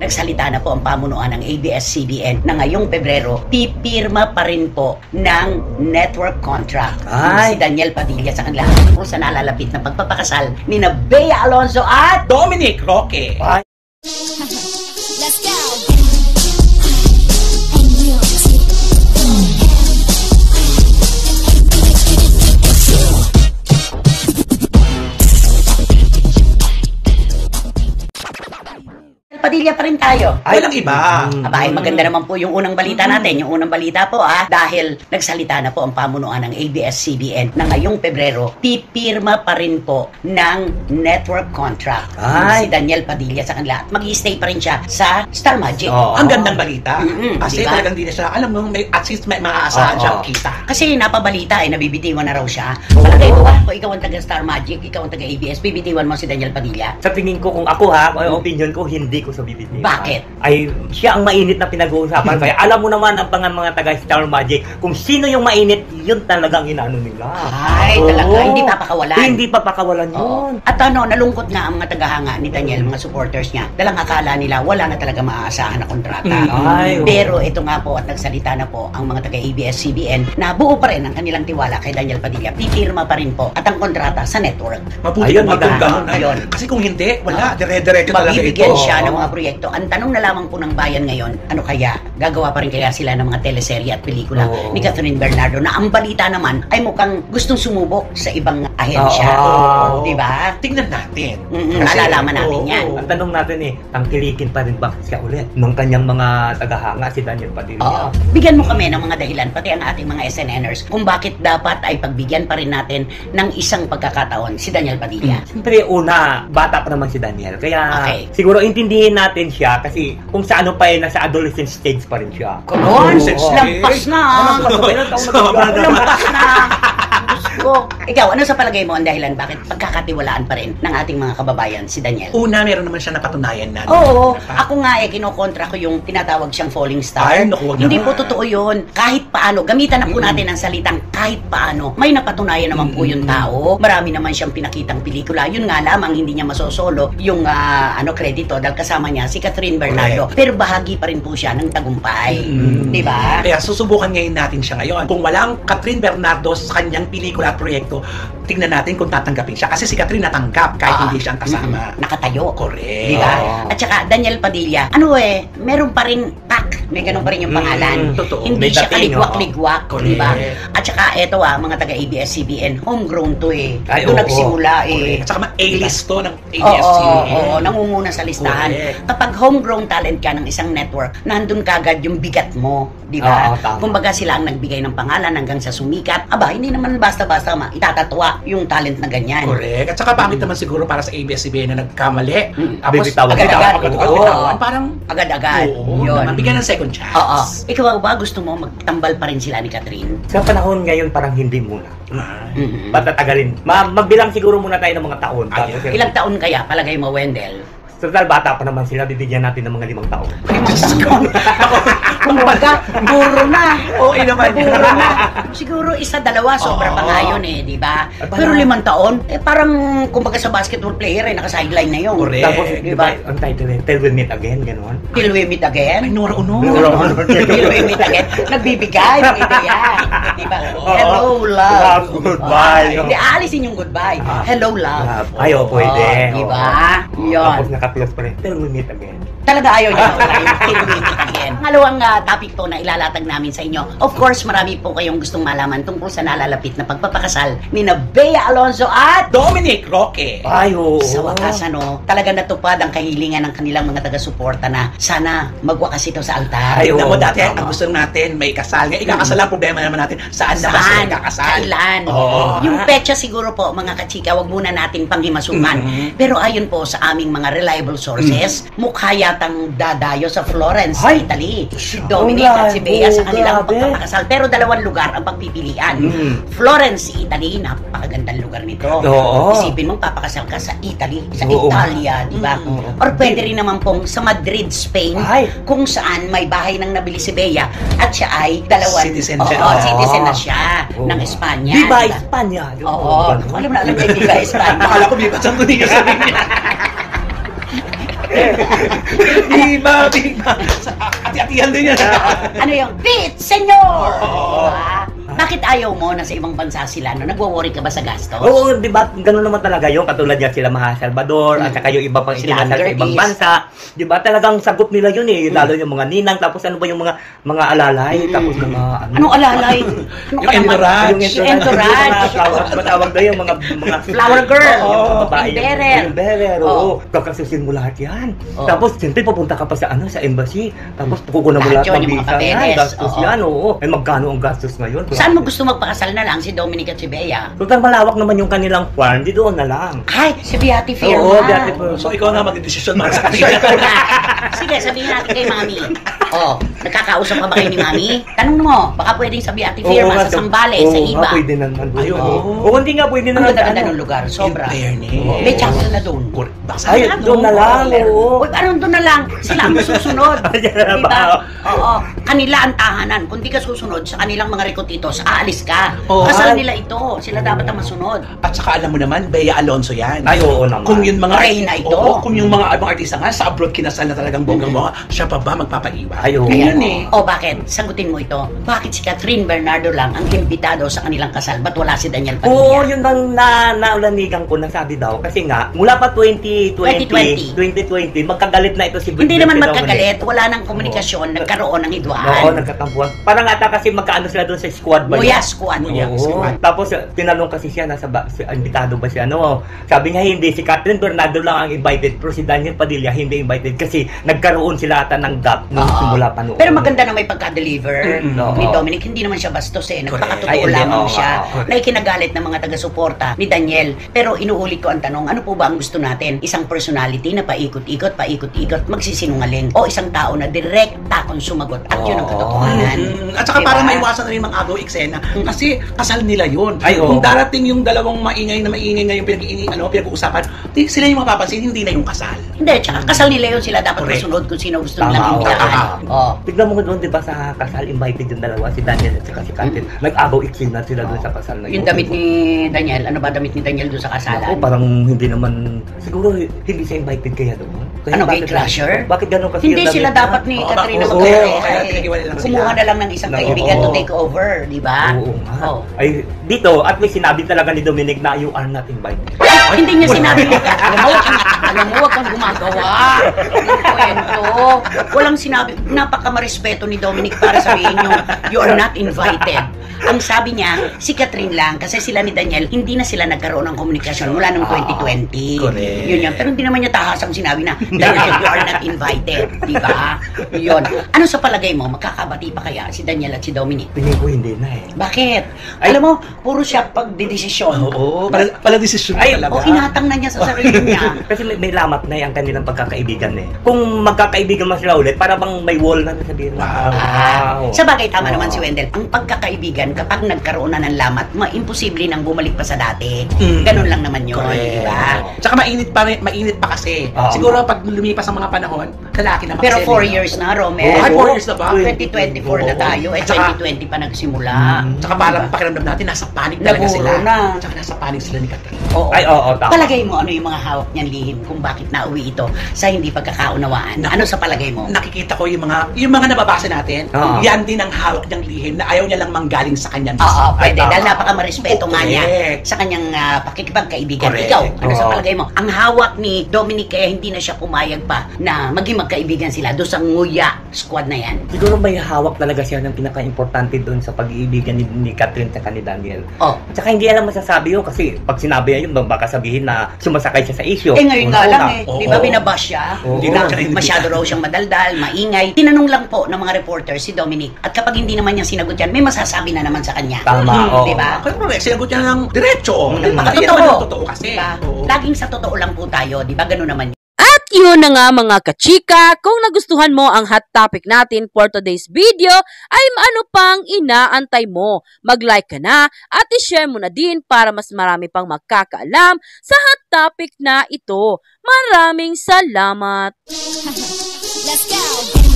nagsalita na po ang pamunuan ng ABS-CBN na ngayong Pebrero, pipirma pa rin po ng network contract si Daniel Padilla sa kanila kung sa nalalapit na pagpapakasal ni Bea Alonzo at Dominic Roque. Let's go! Padilla pa rin tayo. Walang iba. Abay, maganda naman po yung unang balita natin. Yung unang balita po dahil nagsalita na po ang pamunuan ng ABS-CBN na ngayong Pebrero, pipirma pa rin po ng network contract si Daniel Padilla sa kanila. At mag-i-stay pa rin siya sa Star Magic. Ang gandang balita. Kasi diba? talagang di na siya, alam mo, at least may maaasahan siyang kita. Kasi napabalita nabibitiwan na raw siya. Palagay mo ba, kung ikaw ang taga Star Magic, ikaw ang taga ABS, bibitiwan mo si Daniel Padilla? Sa tingin ko, kung ako opinion ko, hindi ko sa bibitiwan. Bakit? Ay, siya ang mainit na pinag-uusapan. Kaya alam mo naman ang mga taga Star Magic, kung sino yung mainit, yun talagang inaano nila. Ay, talaga, hindi papakawalan. Hindi papakawalan yun. At nalungkot nga ang mga tagahanga ni Daniel, mga supporters niya. Dalang akala nila, wala na talaga maaasahan na kontrata. Pero ito nga po, at nagsalita na po ang mga taga ABS-CBN na buo pa rin ang kanilang tiwala kay Daniel Padilla. Pipirma pa rin po at ang kontrata sa network. Mabuti Ayun, maganda. Ayun. Kasi kung hindi, wala. Dire-diretso talaga ito. Mabibigyan siya ng mga proyekto. Ang tanong na lamang po ng bayan ngayon, ano kaya? Gagawa pa rin kaya sila ng mga teleserye at pelikula ni Catherine Bernardo na ang balita naman ay mukhang gustong sumubok sa ibang ahensya. Diba? Tingnan natin. Nalalaman natin yan. Ang tanong natin tangkilikin pa rin ba siya ulit ng kanyang mga tagahanga si Daniel Padilla? Bigyan mo kami ng mga dahilan, pati ang ating mga SNNers, kung bakit dapat ay pagbigyan pa rin natin ng isang pagkakataon si Daniel Padilla. Siyempre, una, bata pa naman si Daniel. Kaya siguro intindihin natin siya kasi kung sa ano pa nasa adolescent stage pa rin siya. Come on! Lampas na! Lampas na! Ikaw, ano sa palagay mo ang dahilan bakit pagkakatiwalaan pa rin ng ating mga kababayan si Daniel? Una, meron naman siya napatunayan na. Oo, ako nga kinokontra ko yung tinatawag siyang falling star. Ay, naku, wag Hindi naman. po totoo yun. Kahit paano, gamitan na po natin ang salitang kahit paano. May napatunayan naman po yung tao. Marami naman siyang pinakitang pelikula. Yun nga lamang, hindi niya masosolo yung kredito dahil kasama niya si Catherine Bernardo. Pero bahagi pa rin po siya ng tagumpay. Diba? Kaya susubukan ngayon natin siya ngayon. Kung walang Catherine Bernardo sa kanyang pelikula at proyekto, tingnan natin kung tatanggapin siya. Kasi si Catherine natanggap kahit hindi siya ang kasama. Nakatayo. Correct. Diba? At saka Daniel Padilla, meron pa rin pak. May ganun pa rin yung pangalan. Totoo. Hindi May siya dating, kaligwak-ligwak. Correct. Diba? At saka eto mga taga ABS-CBN, homegrown to Ay, Doon oo. nagsimula At saka A-list to ng Oo, ABS-CBN. nangunguna sa listahan. Correct. Kapag homegrown talent ka ng isang network, nandun kagad yung bigat mo, di ba? Oo, tama. Kumbaga sila ang nagbigay ng pangalan hanggang sa sumikat. Aba, hindi naman basta-basta itatatwa yung talent na ganyan. Correct. At saka pangit naman siguro para sa ABS-CBN na nagkamali. Tapos Bibitawan. Agad-agad. Parang Agad-agad. yun. Mabigyan ng second chance. Oo. Ikaw ba gusto mo magtambal pa rin sila ni Catherine? Sa panahon ngayon, parang hindi muna. Mhm. Patatagalin. Magbilang siguro muna tayo ng mga taon. Ilang taon kaya, palagay mo, Wendell? Total, bata pa naman sila, bibigyan natin ng mga 5 taon. Kumbaga, guro na. Oo, naman yun. Guro na. Siguro isa-dalawa, sobra pa nga yun di ba? Pero 5 taon, parang kumbaga sa basketball player, naka-sideline na yun. Correct. Tapos, Di di ba? ba, ang title Till We Meet Again, gano'n. Till we meet again. Ay, Nora Uno. Till we meet again. Nagbibigay ng ideya. Di ba? Hello, love. Goodbye. Hindi, aalisin yung goodbye. Hello, love. Ayaw, pwede. Di ba? Yun. Tapos naka-close pa rin. Till We Meet Again. Talaga ayaw niya yung till we meet again. Pangalawang topic po na ilalatag namin sa inyo. Of course, marami po kayong gustong malaman tungkol sa nalalapit na pagpapakasal ni Bea Alonzo at Dominic Roque. Ay, oo. sa wakas, talaga natupad ang kahilingan ng kanilang mga taga-suporta na sana magwakas ito sa altar. Ay, Tignan mo dati, tama. ang gusto natin, may kasal. Ngayon, ikakasal lang, problema naman natin, saan na ba sila ikakasal? Kailan? Oo. Yung petsa siguro po, mga kachika, wag muna natin panghimasukan. Pero ayon po sa aming mga reliable sources, mukha yatang dadayo sa Florence, Ay! Italy. Si Dominic at si Bea sa kanilang grabe. pagpapakasal. Pero 2 lugar ang pagpipilian. Florence, Italy, napakagandang lugar nito. Oo. Isipin mong papakasal ka sa Italy, sa Oo. Italia, di ba? Or pwede rin naman pong sa Madrid, Spain, Ay. kung saan may bahay ng nabili si Bea at siya ay Citizen siya. Oo, citizen na siya Oo. ng Espanya. Viva Diba? Espanya! Oo. Alam na, alam ko yung Viva Espanya. Akala ko may batang ko din sabihin niya. Viva, viva. Ati-atihan din yan. Ano yung Pete, senyor! Oo. Diba? Bakit ayaw mo na sa ibang bansa sila? No? Nagwo-worry ka ba sa gastos? Oo, di ba? Ganun naman talaga yung katulad niya sila Maha Salvador at saka yung iba pang Sila itinasal sa Gerties. ibang bansa. Di ba? Talagang sagot nila yun eh. Lalo yung mga ninang, tapos ano ba yung mga alalay, tapos mga ano. Anong alalay? Ano Yung entourage. Yung entourage. Matawag na yung mga Flower girl. Oo, babae. Yung bearer. Yung bearer, Oo. oo. Kakasusin mo lahat yan. Oo. Tapos, siyempre, pupunta ka pa sa embassy. Tapos, kukunan mo Lahat lahat yun, ng yung mga visa yan. papeles. Gastos Oo. yan, oo. Eh, magkano ang gastos ngayon? Saan mo gusto magpakasal na lang si Dominic at si Bea? Total malawak naman yung kanilang farm, di doon na lang. Ay, si Beati Firma. Oo, Beati Firma. So, ikaw na mag-desisyon para sa kanila. Sige, sabihin natin kay Mami. Oh, nagkakausap pa ba kayo ni Mami? Tanong mo, baka pwedeng sa Beati Firma, sa Sambales, sa Iba. pwede naman. Ayun. Oo, hindi nga pwede Ang naman. ganda-ganda ng lugar, sobra. In fairness. May chapel na doon. Basta Ay, doon na lang, oo. Uy, parang doon na lang. Sila ang susunod. Diyan na Diba? ba? Oo. Kanila ang tahanan. Kung di ka susunod sa kanilang mga rekotitos, aalis ka. Oo. Kasal nila ito. Sila dapat ang masunod. At saka alam mo naman, Bea Alonso yan. Ay, oo naman. Kung yung mga Reyna ito. Oo, kung yung mga ibang artista nga sa abroad kinasal na talagang bonggang-bonga, siya pa ba magpapaiwan? Ay, oo. Ganyan eh. O bakit? Sagutin mo ito. Bakit si Catherine Bernardo lang ang imbitado sa kanilang kasal? Ba't wala si Daniel Oo, Padilla? yun ang naulanigan ko na sabi daw. Kasi nga, mula pa 2020, magkagalit na ito si Hindi naman Dominic. magkagalit. Wala nang komunikasyon. Nagkaroon ng Oo, hidwaan. nagkatampuan. Parang ata kasi magkaano sila doon sa squad ba? Muya squad. Muya. Oo. squad. Tapos tinanong kasi siya imbitado ba siya sabi niya hindi, si Catherine Bernardo lang ang invited pero si Daniel Padilla hindi invited kasi nagkaroon sila ata ng gap nung Oo. simula pa noon. Pero maganda na may pagka-deliver Oo. ni Dominic. Hindi naman siya bastos eh. Ay, Nagpakatotoo hindi. lamang Oo, siya oo. na ikinagalit ng mga taga-suporta ni Daniel. Pero inuulit ko ang tanong, ano po ba ang gusto natin? Isang personality na paikot-ikot, magsisinungaling o isang tao na direkta kung sumagot at yun ang Oo. katotohanan. At saka Diba? para maiwasan na rin mga agaw eksena kasi kasal nila yun. Ay, oo. Kung darating yung dalawang maingay ngayon pinag-uusapan, sila yung mapapansin, hindi na yung kasal. Hindi, tsaka kasal nila yun. Sila dapat Correct. masunod kung sino gusto Tama, nilang oo. imbitahan. Oh. Tignan mo doon, di ba, sa kasal, invited yung dalawa, si Daniel at saka si Catherine. Nag-abaw iksina sila doon sa kasal na yun. Yung damit ni Daniel, ano ba damit ni Daniel doon sa Ako, kasalan? parang hindi naman, siguro hindi siya invited kaya doon. Kaya Ano, bakit- gate crasher? Bakit ganun kasi Hindi yung sila damit dapat ni Oo, Katrina oo, magkapareha kaya eh. pinag-iwalay lang sila. Kumuha na lang ng isang Oo. kaibigan to take over, di ba? Oo nga. Oh. Ay, dito, at least sinabi talaga ni Dominic na you are not invited. Hindi niya sinabi. Alam mo, wag kang gumagawa. Ng kwento. Walang sinabi. Napaka-marespeto ni Dominic para sabihin yung you are not invited. Ang sabi niya, si Catherine lang, kasi sila ni Daniel, hindi na sila nagkaroon ng komunikasyon mula noong 2020. Correct. Yun yan. Pero hindi naman niya tahasang sinabi na, Daniel, you are not invited. Di ba? Yun. Ano sa palagay mo, magkakabati pa kaya si Daniel at si Dominic? Tingin ko hindi na eh. Bakit? Ay. Alam mo, puro siya pagdidesisyon. Oo, pala desisyon Ay, talaga. O inatang na niya sa sarili niya. Kasi may lamat na ang kanilang pagkakaibigan eh. Kung magkakaibigan man sila ulit, para bang may wall na sabihin. Wow. Sa bagay, tama Oo. naman si Wendell. Ang pagkakaibigan, kapag nagkaroon na ng lamat, imposible nang bumalik pa sa dati. Ganun lang naman yun, Correct. di ba? Tsaka mainit pa kasi. Oo. Siguro pag lumipas ang mga panahon, lalaki na Pero kasi, 4 no? years na, Romel. Ay, 4 years na ba? 2024 na tayo. Eh, Tsaka- 2020 pa nagsimula. Tsaka parang pakiramdam natin, nasa panic talaga Naburo sila. na. Tsaka nasa panic sila ni Catherine. Oo. Ay, oo, tama. Palagay mo, ano yung mga hawak niyang lihim kung bakit nauwi ito sa hindi pagkakaunawaan? Naku. Ano sa palagay mo? Nakikita ko yung mga nababasa natin, Oo. yan din ang hawak niyang lihim na ayaw niya lang manggaling sa kanya. Oo, pwede. tama. Dahil napaka-marespeto nga niya Correct. sa kanyang pakikipagkaibigan. Correct. Ikaw, ano sa Oo. palagay mo? Ang hawak ni Dominic kaya hindi na siya pumayag pa na maging magkaibigan sila doon sa nguya squad na yan. Siguro may hawak talaga siya ng pinaka-importante doon sa pag-iibigan ni Catherine at ni Daniel. Oh. Tsaka hindi alam masasabi yun kasi pag sinabi niya yun, baka sabihin na sumasakay siya sa issue. Eh ngayon nga lang Una-una. eh, Oo. di ba binabash siya? Oo. Di ba? Hindi na siya Masyado raw siyang madaldal, maingay. Tinanong lang po ng mga reporter si Dominic at kapag hindi naman niya sinagot yan, may masasabi na naman sa kanya. Tama, oo. Di ba? Kaya correct, sinagot niya ng diretso. Napakatotoo. Yan naman ang totoo kasi. Diba? Oo. Laging sa totoo lang po tayo, di ba? Ganun naman. At yun na nga mga kachika, kung nagustuhan mo ang hot topic natin for today's video, ay ano pang inaantay mo? Mag-like ka na at i-share mo na din para mas marami pang magkakaalam sa hot topic na ito. Maraming salamat! Let's go.